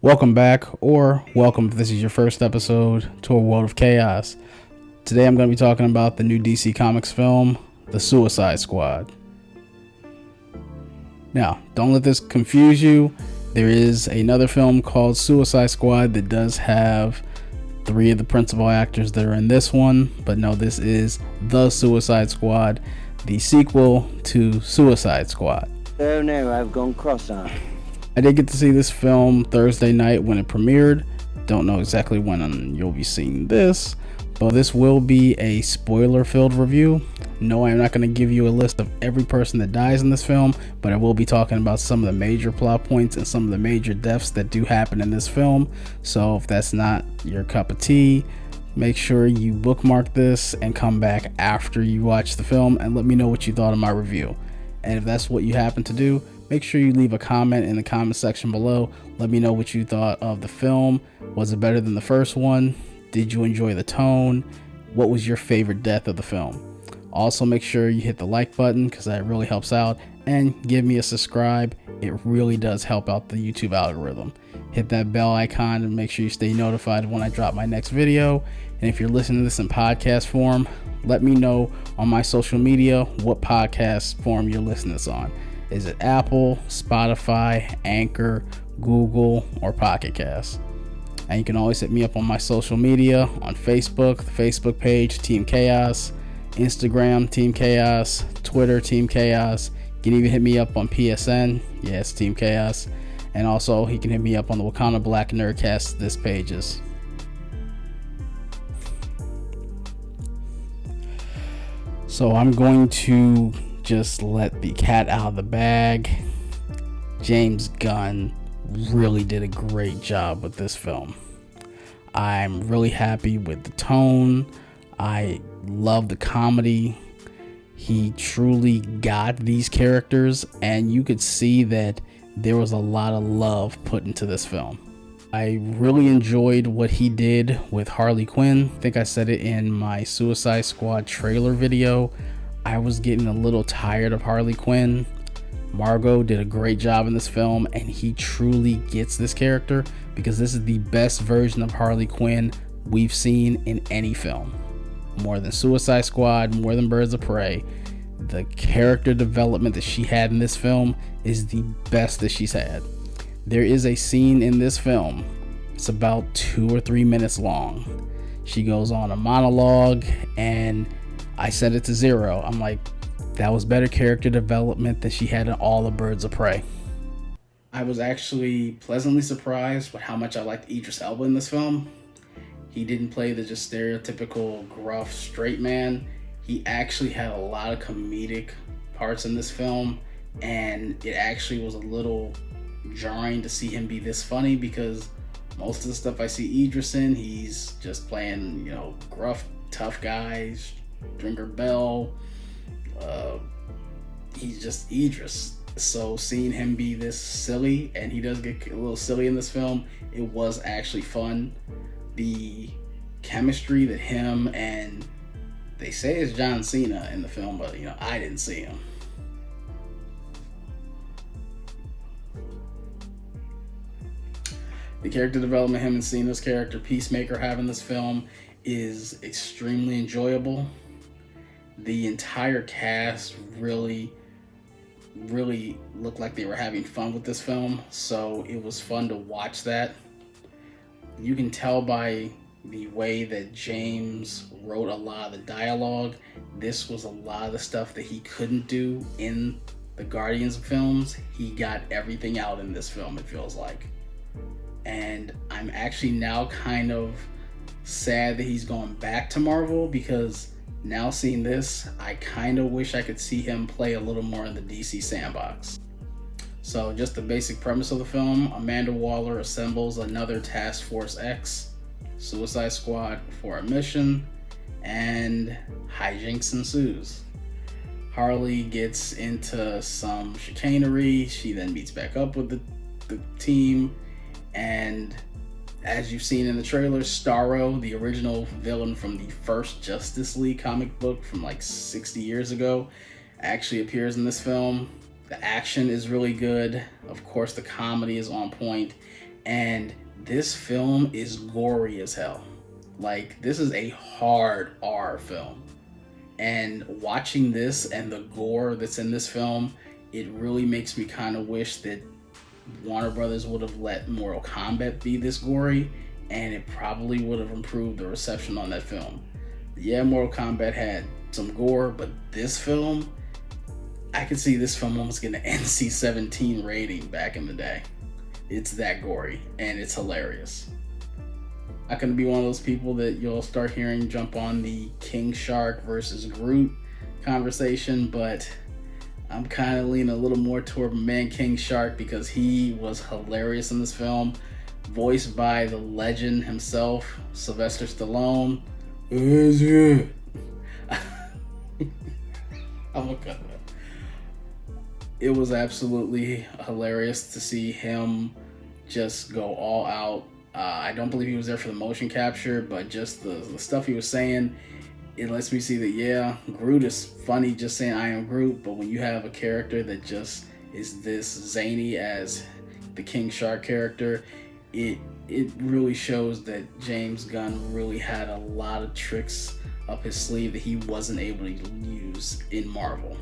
Welcome back, or welcome if this is your first episode to a world of chaos. Today I'm going to be talking about the new DC Comics film, The Suicide Squad. Now, don't let this confuse you. There is another film called Suicide Squad that does have three of the principal actors that are in this one, but no, this is The Suicide Squad, the sequel to Suicide Squad. Oh no, I've gone cross-eyed. I did get to see this film Thursday night when it premiered. Don't know exactly when you'll be seeing this, but this will be a spoiler-filled review. No, I'm not going to give you a list of every person that dies in this film, but I will be talking about some of the major plot points and some of the major deaths that do happen in this film. So if that's not your cup of tea, make sure you bookmark this and come back after you watch the film and let me know what you thought of my review. And if that's what you happen to do, make sure you leave a comment in the comment section below. Let me know what you thought of the film. Was it better than the first one? Did you enjoy the tone? What was your favorite death of the film? Also, make sure you hit the like button because that really helps out. And give me a subscribe. It really does help out the YouTube algorithm. Hit that bell icon and make sure you stay notified when I drop my next video. And if you're listening to this in podcast form, let me know on my social media what podcast form you're listening to this on. Is it Apple, Spotify, Anchor, Google, or Pocket Cast? And you can always hit me up on my social media on Facebook, the Facebook page, Team Kayos, Instagram, Team Kayos, Twitter, Team Kayos. You can even hit me up on PSN, yes, Team Kayos. And also, he can hit me up on the Wakanda Black Nerdcast, this pages. So I'm going to just let the cat out of the bag. James Gunn really did a great job with this film. I'm really happy with the tone. I love the comedy. He truly got these characters, and you could see that there was a lot of love put into this film. I really enjoyed what he did with Harley Quinn. I think I said it in my Suicide Squad trailer video. I was getting a little tired of Harley Quinn. Margot did a great job in this film, and he truly gets this character because this is the best version of Harley Quinn we've seen in any film. More than Suicide Squad, more than Birds of Prey. The character development that she had in this film is the best that she's had. There is a scene in this film, it's about 2 or 3 minutes long. She goes on a monologue, and I set it to 0. I'm like, that was better character development than she had in all the Birds of Prey. I was actually pleasantly surprised with how much I liked Idris Elba in this film. He didn't play the just stereotypical gruff straight man. He actually had a lot of comedic parts in this film, and it actually was a little jarring to see him be this funny because most of the stuff I see Idris in, he's just playing, gruff, tough guys, Stringer Bell. He's just Idris. So seeing him be this silly, and he does get a little silly in this film, it was actually fun. The chemistry that him and they say it's John Cena in the film, but I didn't see him. The character development him and Cena's character Peacemaker have in this film is extremely enjoyable. The entire cast really looked like they were having fun with this film, so it was fun to watch that. You can tell by the way that James wrote a lot of the dialogue, this was a lot of the stuff that he couldn't do in the Guardians films. He got everything out in this film, it feels like. And I'm actually now kind of sad that he's going back to Marvel, because now seeing this, I kind of wish I could see him play a little more in the DC sandbox. So just the basic premise of the film, Amanda Waller assembles another Task Force X, Suicide Squad, for a mission, and hijinks ensues. Harley gets into some chicanery. She then meets back up with the team, and as you've seen in the trailer, Starro, the original villain from the first Justice League comic book from like 60 years ago, actually appears in this film. The action is really good. Of course, the comedy is on point. And this film is gory as hell. Like, this is a hard R film. And watching this and the gore that's in this film, it really makes me kind of wish that Warner Brothers would have let Mortal Kombat be this gory, and it probably would have improved the reception on that film. Yeah, Mortal Kombat had some gore, but this film, I could see this film almost getting an NC-17 rating back in the day. It's that gory, and it's hilarious. Not going to be one of those people that you'll start hearing jump on the King Shark versus Groot conversation, but I'm kind of leaning a little more toward Man King Shark because he was hilarious in this film, voiced by the legend himself, Sylvester Stallone. Is it? I'm gonna cut that. It was absolutely hilarious to see him just go all out. I don't believe he was there for the motion capture, but just the stuff he was saying, it lets me see that, yeah, Groot is funny just saying I am Groot, but when you have a character that just is this zany as the King Shark character, it really shows that James Gunn really had a lot of tricks up his sleeve that he wasn't able to use in Marvel.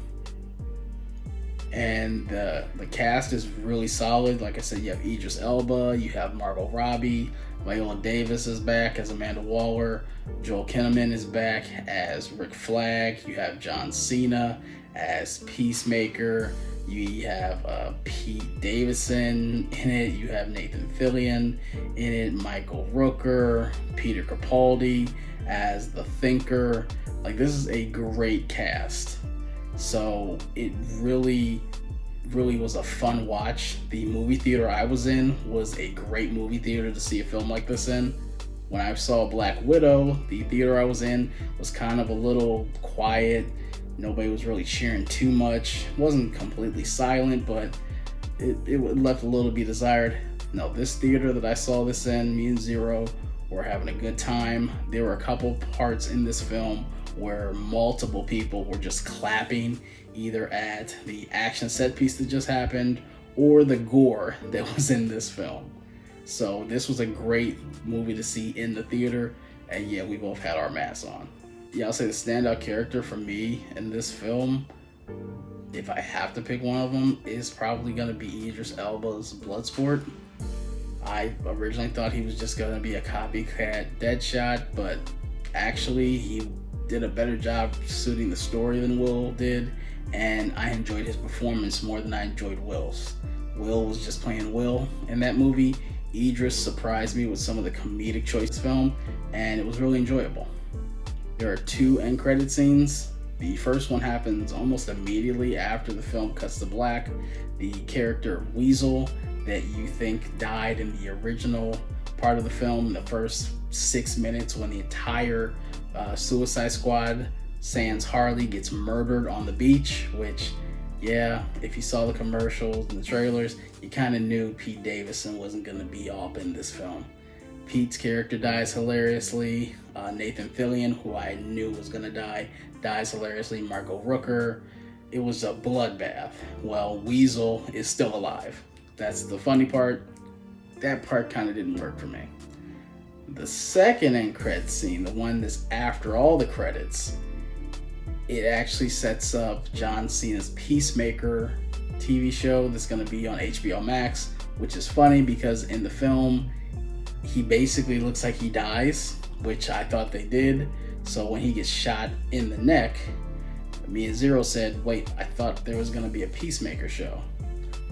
And the cast is really solid. Like I said, you have Idris Elba, you have Margot Robbie, Viola Davis is back as Amanda Waller, Joel Kinnaman is back as Rick Flag, you have John Cena as Peacemaker, you have Pete Davidson in it, you have Nathan Fillion in it, Michael Rooker, Peter Capaldi as the Thinker. Like, this is a great cast. So it really was a fun watch. The movie theater I was in was a great movie theater to see a film like this in. When I saw Black Widow, the theater I was in was kind of a little quiet. Nobody was really cheering too much. It wasn't completely silent, but it left a little to be desired. No, this theater that I saw this in, me and Zero were having a good time. There were a couple parts in this film where multiple people were just clapping either at the action set piece that just happened or the gore that was in this film. So this was a great movie to see in the theater, and yeah, we both had our masks on. Yeah, I'll say the standout character for me in this film, if I have to pick one of them, is probably going to be Idris Elba's Bloodsport. I originally thought he was just going to be a copycat Deadshot, but actually he did a better job suiting the story than Will did, and I enjoyed his performance more than I enjoyed Will's. Will was just playing Will in that movie. Idris surprised me with some of the comedic choice film, and it was really enjoyable. There are 2 end credit scenes. The first one happens almost immediately after the film cuts to black. The character Weasel that you think died in the original part of the film, the first 6 minutes when the entire Suicide Squad sans Harley gets murdered on the beach, which, yeah, if you saw the commercials and the trailers, you kind of knew Pete Davidson wasn't going to be up in this film. Pete's character dies hilariously. Nathan Fillion, who I knew was going to die, dies hilariously. Margot Rooker. It was a bloodbath. Well, Weasel is still alive. That's the funny part. That part kind of didn't work for me. The second end credit scene, the one that's after all the credits, it actually sets up John Cena's Peacemaker TV show that's going to be on HBO Max, which is funny because in the film, he basically looks like he dies, which I thought they did. So when he gets shot in the neck, me and Zero said, wait, I thought there was going to be a Peacemaker show.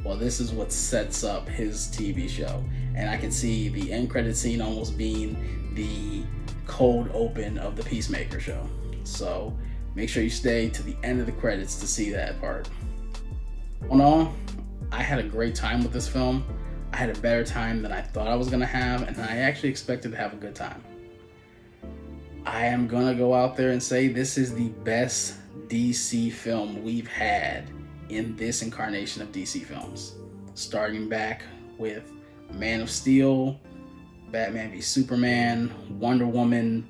Well, this is what sets up his TV show. And I can see the end credit scene almost being the cold open of the Peacemaker show. So make sure you stay to the end of the credits to see that part. All in all, I had a great time with this film. I had a better time than I thought I was going to have, and I actually expected to have a good time. I am going to go out there and say this is the best DC film we've had in this incarnation of DC films. Starting back with Man of Steel, Batman v Superman, Wonder Woman,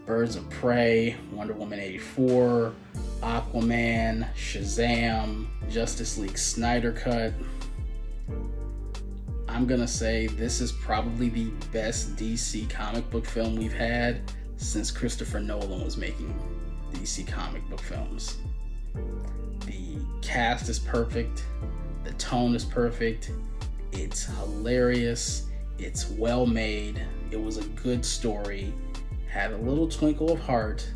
Birds of Prey, Wonder Woman 84, Aquaman, Shazam, Justice League Snyder Cut. I'm gonna say this is probably the best DC comic book film we've had since Christopher Nolan was making DC comic book films. The cast is perfect, the tone is perfect, it's hilarious, it's well made, it was a good story, had a little twinkle of heart.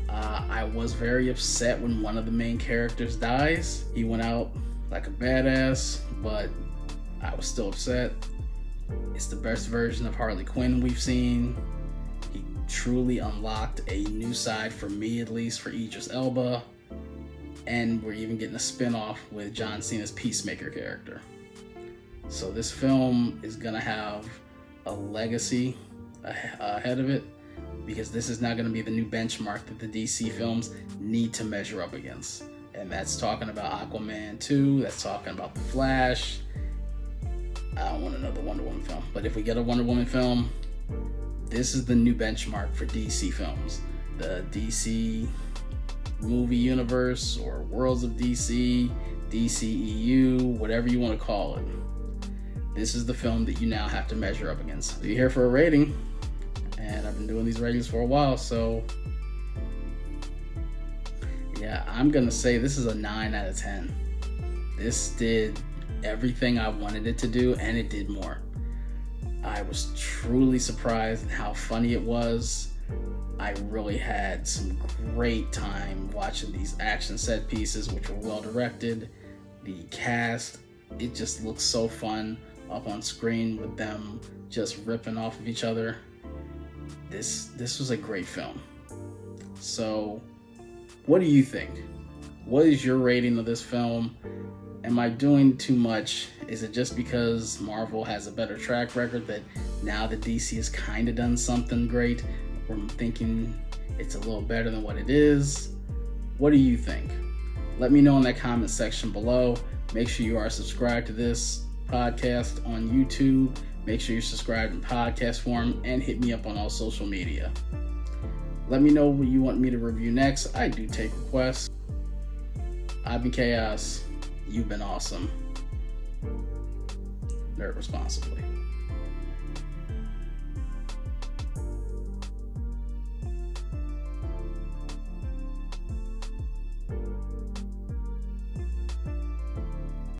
I was very upset when one of the main characters dies. He went out like a badass, but I was still upset. It's the best version of Harley Quinn we've seen. He truly unlocked a new side, for me at least, for Idris Elba. And we're even getting a spin-off with John Cena's Peacemaker character. So this film is gonna have a legacy ahead of it, because this is now gonna be the new benchmark that the DC films need to measure up against. And that's talking about Aquaman 2, that's talking about The Flash. I don't want another Wonder Woman film, but if we get a Wonder Woman film, this is the new benchmark for DC films. The DC movie universe, or Worlds of DC, DCEU, whatever you want to call it. This is the film that you now have to measure up against. You're here for a rating, and I've been doing these ratings for a while, so yeah, I'm gonna say this is a 9 out of 10. This did everything I wanted it to do, and it did more. I was truly surprised at how funny it was. I really had some great time watching these action set pieces, which were well directed. The cast, it just looks so fun up on screen with them just ripping off of each other. This was a great film. So, what do you think? What is your rating of this film? Am I doing too much? Is it just because Marvel has a better track record that now that DC has kind of done something great, we're thinking it's a little better than what it is? What do you think? Let me know in that comment section below. Make sure you are subscribed to this podcast on YouTube. Make sure you're subscribed in podcast form, and hit me up on all social media. Let me know what you want me to review next. I do take requests. I've been Kayos. You've been awesome. Nerd responsibly.